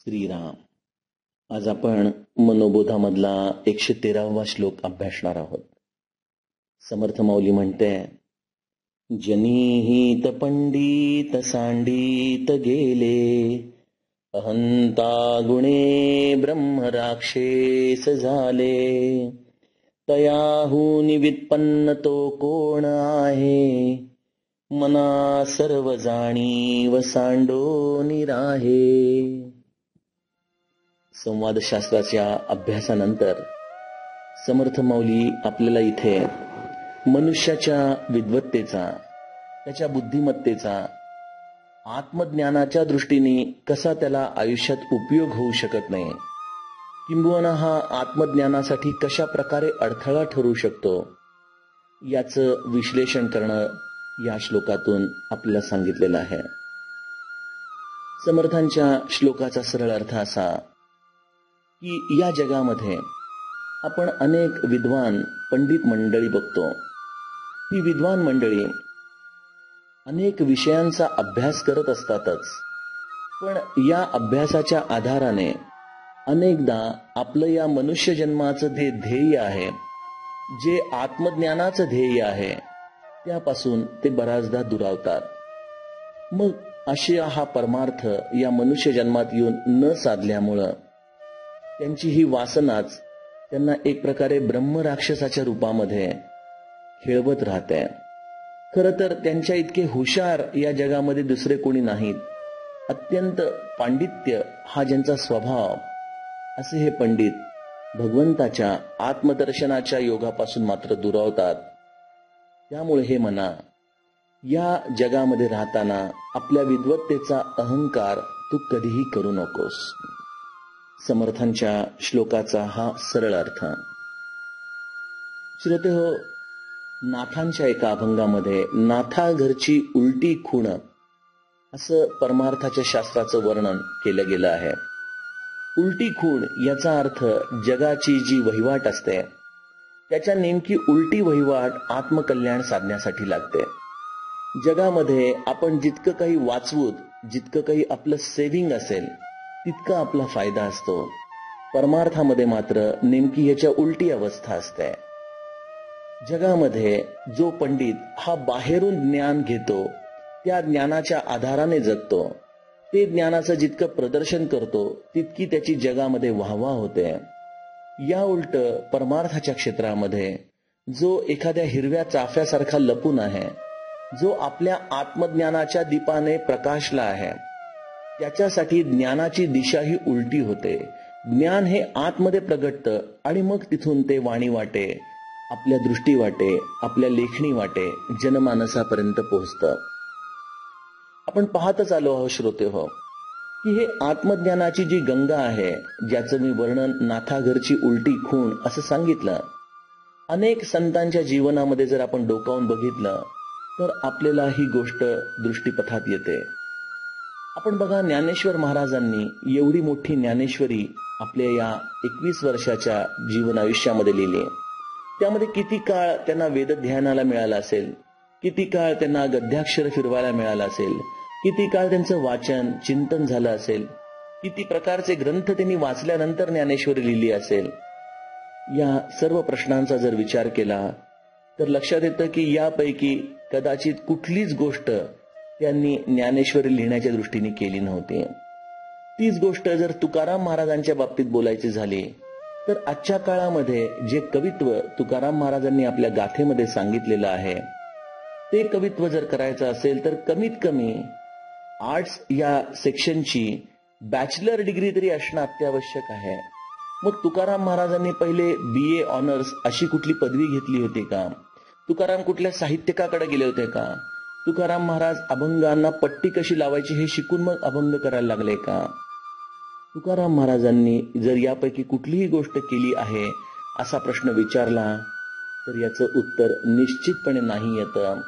श्रीराम. आज आपण मनोबोधामधला 113वा श्लोक अभ्यासणार आहोत. समर्थ माऊली म्हणते, जनीहित पंडित सांडित गेले, अहंता गुणे ब्रह्म राक्षेस झाले, तयाहून व्युत्पन्न तो कोण आहे, मना सर्व जाणीव सांडोनी राहे. संवाद शास्त्राच्या अभ्यासानंतर समर्थ माऊली आपल्याला इथे मनुष्याच्या विद्वत्तेचा, त्याच्या बुद्धिमत्तेचा, आत्मज्ञानाच्या दृष्टीने कसा त्याला आयुष्यात उपयोग होऊ शकत नाही, किंबहुना हा आत्मज्ञानासाठी कशा प्रकारे अडथळा ठरू शकतो, याचं विश्लेषण करणं या श्लोकातून आपल्याला सांगितलेलं आहे. समर्थांच्या श्लोकाचा सरळ अर्थ असा की या जगामध्ये आपण अनेक विद्वान पंडित मंडळी बघतो. ही विद्वान मंडळी अनेक विषयांचा अभ्यास करत असतातच, पण या अभ्यासाच्या आधाराने अनेकदा आपलं या मनुष्य जन्माचं जे ध्येय आहे, जे आत्मज्ञानाचं ध्येय आहे, त्यापासून ते बराचदा दुरावतात. मग अशी हा परमार्थ या मनुष्य जन्मात येऊन न साधल्यामुळं त्यांची ही वासनाच त्यांना एक प्रकारे ब्रह्मराक्षसाच्या रूपामध्ये खेळवत राहते. खरं तर त्यांच्या इतके हुशार या जगामध्ये दुसरे कोणी नाहीत. अत्यंत पांडित्य हा ज्यांचा स्वभाव, असे हे पंडित भगवंताच्या आत्मदर्शनाच्या योगापासून मात्र दुरावतात. त्यामुळे हे म्हणा, या जगामध्ये राहताना आपल्या विद्वत्तेचा अहंकार तू कधीही करू नकोस. समर्थांच्या श्लोकाचा हा सरळ अर्थ. श्रोते हो, नाथांच्या एका अभंगामध्ये नाथा घरची उलटी खूण असं परमार्थाच्या शास्त्राचं वर्णन केलं गेलं आहे. उलटी खूण याचा अर्थ जगाची जी वहिवाट असते, त्याच्या नेमकी उलटी वहिवाट आत्मकल्याण साधण्यासाठी लागते. जगामध्ये आपण जितकं काही वाचवूत, जितकं काही आपलं सेव्हिंग असेल, तितका आपला फायदा असतो. परमार्थामध्ये मात्र नेमकी ह्याच्या उलटी अवस्था असते. जगामध्ये जो पंडित हा बाहेरून ज्ञान घेतो, त्या ज्ञानाच्या आधाराने जगतो, ते ज्ञानाचं जितकं प्रदर्शन करतो, तितकी त्याची जगामध्ये वाहवा होते. या उलट परमार्थाच्या क्षेत्रामध्ये जो एखाद्या हिरव्या चाफ्यासारखा लपून आहे, जो आपल्या आत्मज्ञानाच्या दीपाने प्रकाशला आहे, त्याच्यासाठी ज्ञानाची दिशा ही उलटी होते. ज्ञान हे आतमध्ये प्रगटतं आणि मग तिथून ते वाणी वाटे, आपल्या दृष्टी वाटे, आपल्या लेखणी वाटे जनमानसापर्यंत पोहोचतं. आपण पाहतच आलो आहोत श्रोते हो, की हे आत्मज्ञानाची जी गंगा आहे, ज्याचं मी वर्णन नाथा घरची उलटी खूण असं सांगितलं, अनेक संतांच्या जीवनामध्ये जर आपण डोकावून बघितलं तर आपल्याला ही गोष्ट दृष्टीपथात येते. आपण बघा, ज्ञानेश्वर महाराजांनी एवढी मोठी ज्ञानेश्वरी आपल्या या 21 वर्षाच्या जीवन आयुष्यामध्ये लिहिली. त्यामध्ये किती काळ त्यांना वेदध्यानाला मिळाला असेल, किती काळ त्यांना गद्याक्षर फिरवायला मिळाला असेल, किती काळ त्यांचं वाचन चिंतन झालं असेल, किती प्रकारचे ग्रंथ त्यांनी वाचल्यानंतर ज्ञानेश्वरी लिहिली असेल. या सर्व प्रश्नांचा जर विचार केला तर लक्षात येतं की यापैकी कदाचित कुठलीच गोष्ट त्यांनी ज्ञानेश्वरी लिहिण्याच्या दृष्टीने केली नव्हती. तीच गोष्ट जर तुकाराम महाराजांच्या बाबतीत बोलायची झाली तर आजच्या काळामध्ये जे कवित्व तुकाराम महाराजांनी आपल्या गाथेमध्ये सांगितलेलं आहे, ते कवित्व जर करायचं असेल तर कमीत कमी आर्ट्स या सेक्शनची बॅचलर डिग्री तरी असणं अत्यावश्यक आहे. मग तुकाराम महाराजांनी पहिले BA ऑनर्स अशी कुठली पदवी घेतली होती का? तुकाराम कुठल्या साहित्यकाकडे गेले होते का? तुकाराम महाराज अभंगांना पट्टी कशी लावायची हे शिकून मग अभंग करायला लागले का? तुकाराम महाराजांनी जर यापैकी कुठलीही गोष्ट केली आहे असा प्रश्न विचारला तर याचं उत्तर निश्चितपणे नाही येतं.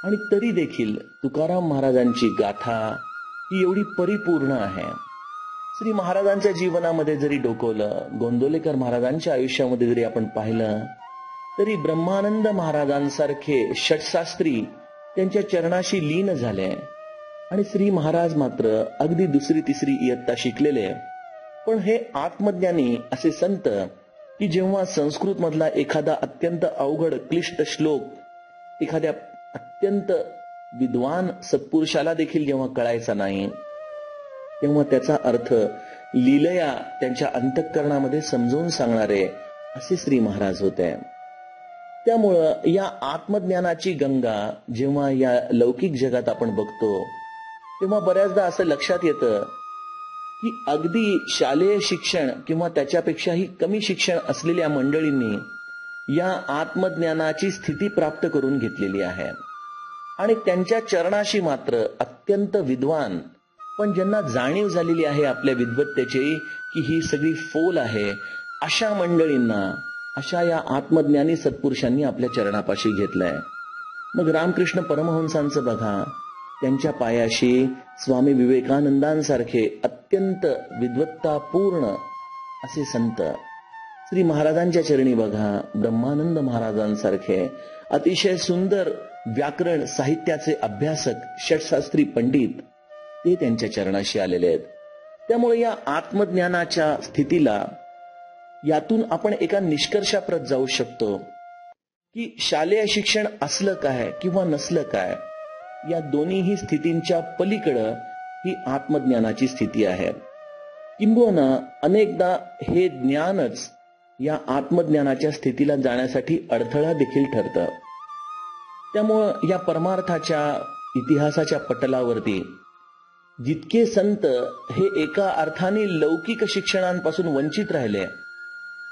आणि तरी देखील तुकाराम महाराजांची गाथा ही एवढी परिपूर्ण आहे. श्री महाराजांच्या जीवनामध्ये जरी डोकवलं, गोंदवलेकर महाराजांच्या आयुष्यामध्ये जरी आपण पाहिलं, तरी ब्रह्मानंद महाराजांसारखे षटशास्त्री त्यांच्या चरणाशी लीन झाले. आणि श्री महाराज मात्र अगदी दुसरी तिसरी इयत्ता शिकलेले, पण हे आत्मज्ञानी असे संत की जेव्हा संस्कृत मधला एखादा अत्यंत अवघड क्लिष्ट श्लोक एखाद्या अत्यंत विद्वान सत्पुरुषाला देखील जेव्हा कळायचा नाही, तेव्हा त्याचा अर्थ लीलया त्यांच्या अंतःकरणामध्ये समजावून सांगणारे असे श्री महाराज होते. त्यामुळं या आत्मज्ञानाची गंगा जेव्हा या लौकिक जगात आपण बघतो, तेव्हा बऱ्याचदा असं लक्षात येतं की अगदी शालेय शिक्षण किंवा त्याच्यापेक्षाही कमी शिक्षण असलेल्या मंडळींनी या आत्मज्ञानाची स्थिती प्राप्त करून घेतलेली आहे आणि त्यांच्या चरणाशी मात्र अत्यंत विद्वान, पण ज्यांना जाणीव झालेली आहे आपल्या विद्वत्तेची की ही सगळी फोल आहे, अशा मंडळींना अशा या आत्मज्ञानी सत्पुरुषांनी आपल्या चरणापाशी घेतलंय. मग रामकृष्ण परमहंसांचं बघा, त्यांच्या पायाशी स्वामी विवेकानंदांसारखे अत्यंत विद्वत्तापूर्ण असे संत, श्री महाराजांच्या चरणी बघा ब्रह्मानंद महाराजांसारखे अतिशय सुंदर व्याकरण साहित्याचे अभ्यासक षटशास्त्री पंडित, ते त्यांच्या चरणाशी आलेले आहेत. त्यामुळे या आत्मज्ञानाच्या स्थितीला यातून आपण एका निष्कर्षाप्रत जाऊ शकतो की शालेय शिक्षण असलं काय किंवा नसलं काय, या दोन्हीही स्थितींच्या पलीकडं ही आत्मज्ञानाची स्थिती आहे. किंबहुना अनेकदा हे ज्ञानच या आत्मज्ञानाच्या स्थितीला जाण्यासाठी अडथळा देखील ठरतं. त्यामुळं या परमार्थाच्या इतिहासाच्या पटलावरती जितके संत हे एका अर्थाने लौकिक शिक्षणांपासून वंचित राहिले,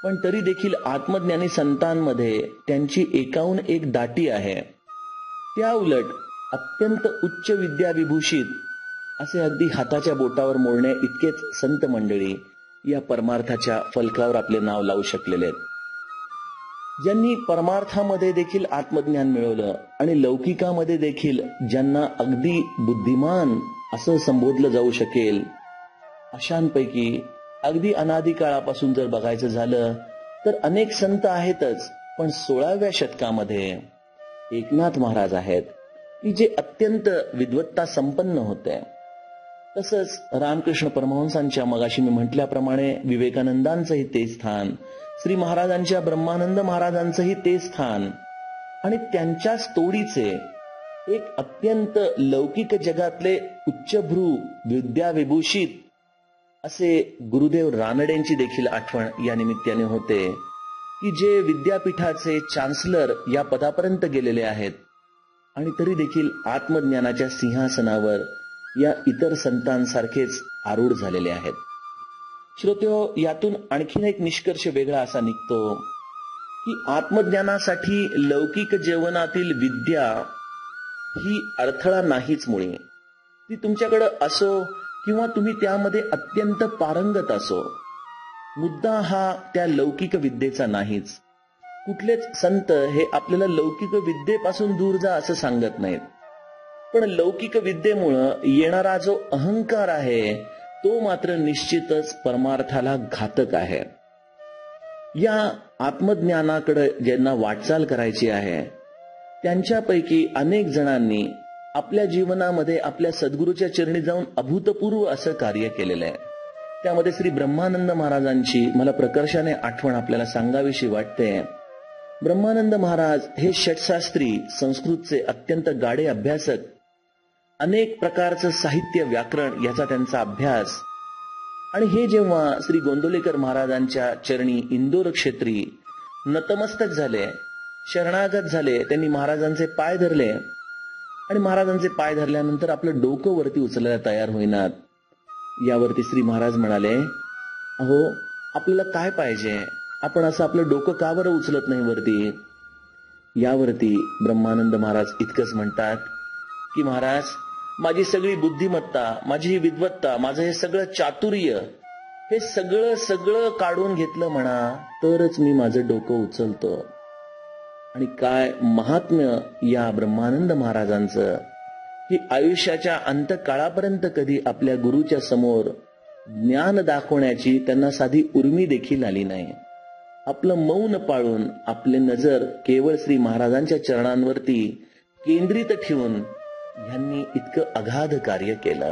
पण तरी देखील आत्मज्ञानी संतांमध्ये त्यांची एकाहून एक दाटी आहे. त्या उलट अत्यंत उच्च विद्या विभूषित असे अगदी हाताच्या बोटावर मोडणे इतकेच संत मंडळी या परमार्थाच्या फलकावर आपले नाव लावू शकलेले आहेत. ज्यांनी परमार्थामध्ये देखील आत्मज्ञान मिळवलं आणि लौकिकामध्ये देखील ज्यांना अगदी बुद्धिमान असं संबोधलं जाऊ शकेल, अशांपैकी अगदी अनादी काळापासून जर बघायचं झालं तर अनेक संत आहेतच, पण 16व्या शतकामध्ये एकनाथ महाराज आहेत की जे अत्यंत विद्वत्ता संपन्न होते. तसंच रामकृष्ण परमहंसांच्या मगाशी मी म्हटल्याप्रमाणे विवेकानंदांचंही ते स्थान, श्री महाराजांच्या ब्रह्मानंद महाराजांचंही ते स्थान आणि त्यांच्याच तोडीचे एक अत्यंत लौकिक जगातले उच्चभ्रू विद्याविभूषित असे गुरुदेव रानडेंची देखील आठवण या निमित्ताने होते की जे विद्यापीठाचे चान्सलर या पदापर्यंत गेलेले आहेत आणि तरी देखील आत्मज्ञानाच्या सिंहासनावर या इतर संतांसारखेच आरूढ झालेले आहेत. श्रोत्यो, यातून आणखीन एक निष्कर्ष वेगळा असा निघतो की आत्मज्ञानासाठी लौकिक जीवनातील विद्या ही अडथळा नाहीच. मुळे ती तुमच्याकडे असो किंवा तुम्ही त्यामध्ये अत्यंत पारंगत असो, मुद्दा हा त्या लौकिक विद्येचा नाहीच. कुठलेच संत हे आपल्याला लौकिक विद्येपासून दूर जा असं सांगत नाहीत, पण लौकिक विद्येमुळं येणारा जो अहंकार आहे तो मात्र निश्चितच परमार्थाला घातक आहे. या आत्मज्ञानाकडे ज्यांना वाटचाल करायची आहे त्यांच्यापैकी अनेक जणांनी आपल्या जीवनामध्ये आपल्या सद्गुरूच्या चरणी जाऊन अभूतपूर्व असं कार्य केलेलं आहे. त्यामध्ये श्री ब्रह्मानंद महाराजांची मला प्रकर्षाने आठवण आपल्याला सांगावीशी वाटते. ब्रह्मानंद महाराज हे षटशास्त्री संस्कृतचे अत्यंत गाढे अभ्यासक, अनेक प्रकारचं साहित्य व्याकरण याचा त्यांचा अभ्यास, आणि हे जेव्हा श्री गोंदवलेकर महाराजांच्या चरणी इंदोर क्षेत्री नतमस्तक झाले, शरणागत झाले, त्यांनी महाराजांचे पाय धरले आणि महाराजांचे पाय धरल्यानंतर आपलं डोकं वरती उचलायला तयार होईनात. यावरती श्री महाराज म्हणाले, अहो आपल्याला काय पाहिजे, आपण असं आपलं डोकं का बरं उचलत नाही वरती. यावरती ब्रह्मानंद महाराज इतकंच म्हणतात की महाराज, माझी सगळी बुद्धिमत्ता, माझी ही विद्वत्ता, माझं हे सगळं चातुर्य, हे सगळं काढून घेतलं म्हणा तरच मी माझं डोकं उचलतो. आणि काय महात्म्य या ब्रह्मानंद महाराजांचं की आयुष्याच्या अंतकाळापर्यंत कधी आपल्या गुरुच्या समोर ज्ञान दाखवण्याची त्यांना साधी उर्मी देखील आली नाही. आपलं मौन पाळून आपले नजर केवळ श्री महाराजांच्या चरणांवरती केंद्रित ठेवून ह्यांनी इतकं अगाध कार्य केलं.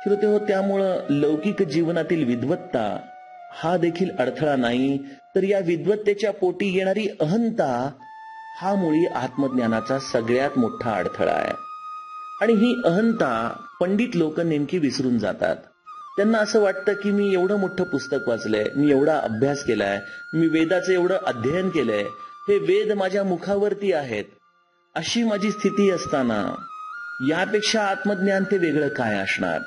श्रोते हो, त्यामुळं लौकिक जीवनातील विद्वत्ता हा देखील अडथळा नाही, तर या विद्वत्तेच्या पोटी येणारी अहंता हा मुळी आत्मज्ञानाचा सगळ्यात मोठा अडथळा आहे. आणि ही अहंता पंडित लोक नेमकी विसरून जातात. त्यांना असं वाटतं की मी एवढं मोठं पुस्तक वाचलंय, मी एवढा अभ्यास केलाय, मी वेदाचं एवढं अध्ययन केलंय, हे वेद माझ्या मुखावरती आहेत, अशी माझी स्थिती असताना यापेक्षा आत्मज्ञान ते वेगळं काय असणार.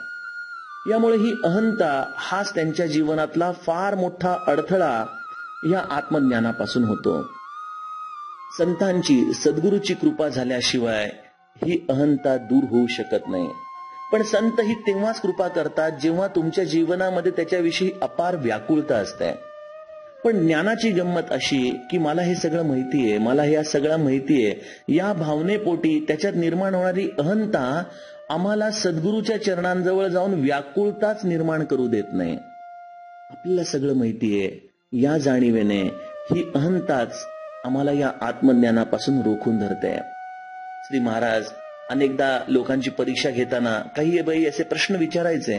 यामुळे ही अहंता हाच त्यांच्या जीवनातला फार मोठा अडथळा या आत्मज्ञानापासून होतो. संतांची, सद्गुरूची कृपा झाल्याशिवाय ही अहंता दूर होऊ शकत नाही. पण संत ही तेव्हाच कृपा करतात जेव्हा तुमच्या जीवनामध्ये त्याच्याविषयी अपार व्याकुळता असते. पण ज्ञानाची गंमत अशी की मला हे सगळं माहितीये, मला हे सगळं माहितीये, या भावनेपोटी त्याच्यात निर्माण होणारी अहंता आम्हाला सद्गुरूच्या चरणांजवळ जाऊन व्याकुळताच निर्माण करू देत नाही. आपल्याला सगळं माहितीये या जाणीवेने ही अहंताच आम्हाला या आत्मज्ञानापासून रोखून धरते. श्री महाराज अनेकदा लोकांची परीक्षा घेताना काही बाई असे प्रश्न विचारायचे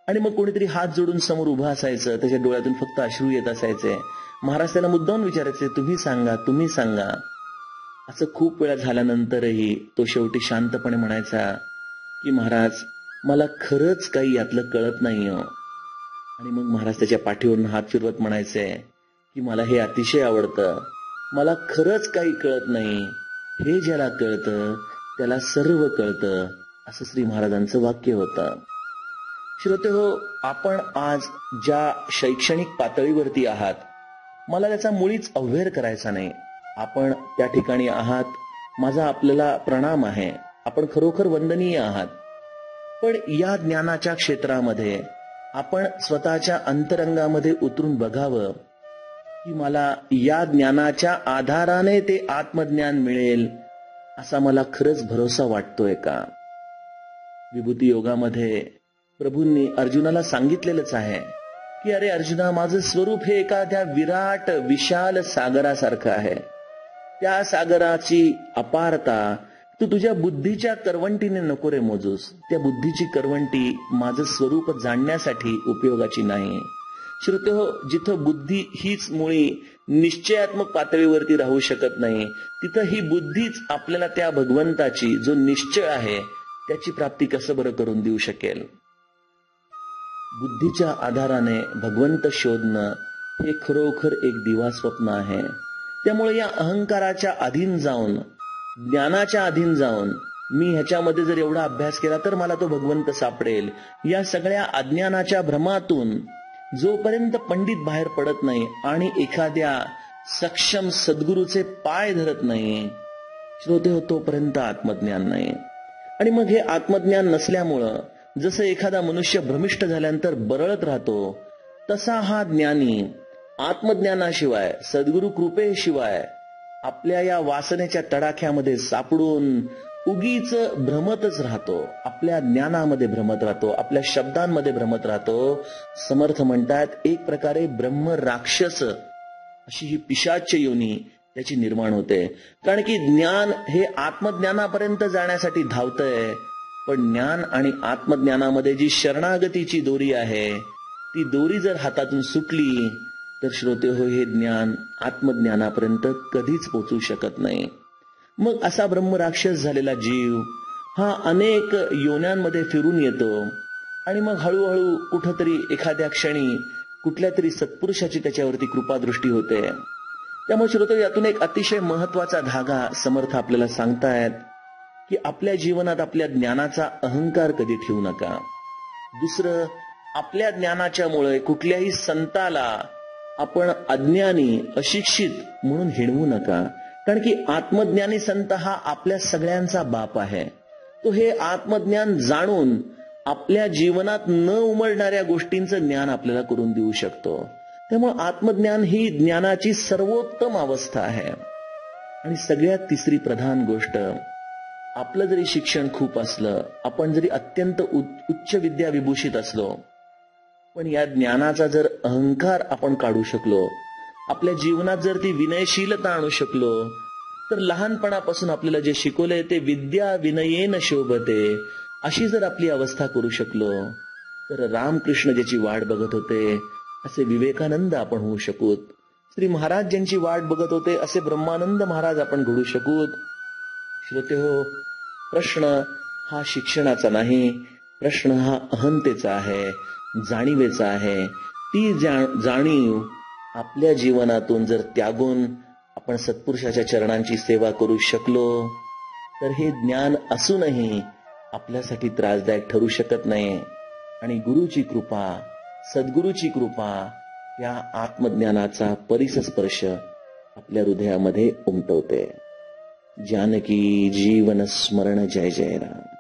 आणि मग कोणीतरी हात जोडून समोर उभा असायचं, त्याच्या डोळ्यातून फक्त अश्रू येत असायचे. महाराज त्याला मुद्दाम विचारायचे, तुम्ही सांगा, तुम्ही सांगा. असं खूप वेळा झाल्यानंतरही तो शेवटी शांतपणे म्हणायचा की महाराज मला खरंच काही यातलं कळत नाही हो. आणि मग महाराज त्याच्या पाठीवरून हात फिरवत म्हणायचे की मला हे अतिशय आवडतं, मला खरंच काही कळत नाही, हे ज्याला कळतं त्याला सर्व कळतं, असं श्री महाराजांचं वाक्य होतं. श्रोते हो, आपण आज ज्या शैक्षणिक पातळीवरती आहात, मला त्याचा मुळीच अव्हेर करायचा नाही. आपण त्या ठिकाणी आहात, माझा आपल्याला प्रणाम आहे, आपण खरोखर वंदनीय आहात. पण या ज्ञानाच्या क्षेत्रामध्ये आपण स्वतःच्या अंतरंगामध्ये उतरून बघावं की मला या ज्ञानाच्या आधाराने ते आत्मज्ञान मिळेल असा मला खरंच भरोसा वाटतोय का. विभूती योगामध्ये प्रभूंनी अर्जुनाला सांगितलेलंच आहे की अरे अर्जुना, माझं स्वरूप हे एखाद्या विराट विशाल सागरासारखं आहे. त्या सागराची अपारता तू तुझ्या बुद्धीच्या करवंटीने नको रे मोजूस. त्या बुद्धीची करवंटी माझं स्वरूप जाणण्यासाठी उपयोगाची नाही. श्रोते हो, जिथं बुद्धी हीच मुळी निश्चयात्मक पातळीवरती राहू शकत नाही, तिथं ही बुद्धीच आपल्याला त्या भगवंताची जो निश्चय आहे त्याची प्राप्ती कसं बरं करून देऊ शकेल. बुद्धीच्या आधाराने भगवंत शोधणं हे खरोखर एक दिवास्वप्न आहे. त्यामुळे या अहंकाराच्या अधीन जाऊन, ज्ञानाच्या अधीन जाऊन, मी ह्याच्यामध्ये जर एवढा अभ्यास केला तर मला तो भगवंत सापडेल, या सगळ्या अज्ञानाच्या भ्रमातून जोपर्यंत पंडित बाहेर पडत नाही आणि एखाद्या सक्षम सद्गुरूचे पाय धरत नाही, श्रोते हो, तोपर्यंत आत्मज्ञान नाही. आणि मग हे आत्मज्ञान नसल्यामुळं जसं एखादा मनुष्य भ्रमिष्ट झाल्यानंतर बरळत राहतो, तसा हा ज्ञानी आत्मज्ञानाशिवाय, सद्गुरु कृपेशिवाय आपल्या या वासनेच्या तडाख्यामध्ये सापडून उगीच भ्रमतच राहतो, आपल्या ज्ञानामध्ये भ्रमत राहतो, आपल्या शब्दांमध्ये भ्रमत राहतो. समर्थ म्हणतात एक प्रकारे ब्रह्म राक्षस अशी ही पिशाच्य योनी त्याची निर्माण होते. कारण की ज्ञान हे आत्मज्ञानापर्यंत जाण्यासाठी धावतंय, पण ज्ञान आणि आत्मज्ञानामध्ये जी शरणागतीची दोरी आहे, ती दोरी जर हातातून सुटली तर श्रोते हो, हे ज्ञान आत्मज्ञानापर्यंत कधीच पोचू शकत नाही. मग असा ब्रह्मराक्षस झालेला जीव हा अनेक योन्यांमध्ये फिरून येतो आणि मग हळूहळू कुठंतरी एखाद्या क्षणी कुठल्या तरी सत्पुरुषाची त्याच्यावरती कृपादृष्टी होते. त्यामुळे श्रोते, यातून एक अतिशय महत्वाचा धागा समर्थ आपल्याला सांगतायत की आपल्या जीवनात आपल्या ज्ञानाचा अहंकार कधी ठेवू नका. दुसरं, आपल्या ज्ञानाच्या मुळे कुठल्याही संताला आपण अज्ञानी, अशिक्षित म्हणून हिणवू नका. कारण की आत्मज्ञानी संत हा आपल्या सगळ्यांचा बाप आहे. तो हे आत्मज्ञान जाणून आपल्या जीवनात न उमलणाऱ्या गोष्टींचं ज्ञान आपल्याला करून देऊ शकतो. त्यामुळे आत्मज्ञान ही ज्ञानाची सर्वोत्तम अवस्था आहे. आणि सगळ्यात तिसरी प्रधान गोष्ट, आपलं जरी शिक्षण खूप असलं, आपण जरी अत्यंत उच्च विद्या विभूषित असलो, पण या ज्ञानाचा जर अहंकार आपण काढू शकलो, आपल्या जीवनात जर ती विनयशीलता आणू शकलो, तर लहानपणापासून आपल्याला जे शिकवलंय ते विद्या विनयेन शोभते, अशी जर आपली अवस्था करू शकलो तर रामकृष्ण ज्याची वाट बघत होते असे विवेकानंद आपण होऊ शकूत. श्री महाराज ज्यांची वाट बघत होते असे ब्रह्मानंद महाराज आपण घडू शकूत. श्रोतेहो, प्रश्न हा शिक्षणाचा नाही, प्रश्न हा अहंतेचा आहे, जाणीवेचा आहे. ती जाणीव आपल्या जीवनातून जर त्यागून आपण सत्पुरुषाच्या चरणांची सेवा करू शकलो तर हे ज्ञान असूनही आपल्यासाठी त्रासदायक ठरू शकत नाही. आणि गुरुची कृपा, सद्गुरूची कृपा, या आत्मज्ञानाचा परिसस्पर्श आपल्या हृदयामध्ये उमटवते. जानकी जीवन स्मरण. जय जय राम.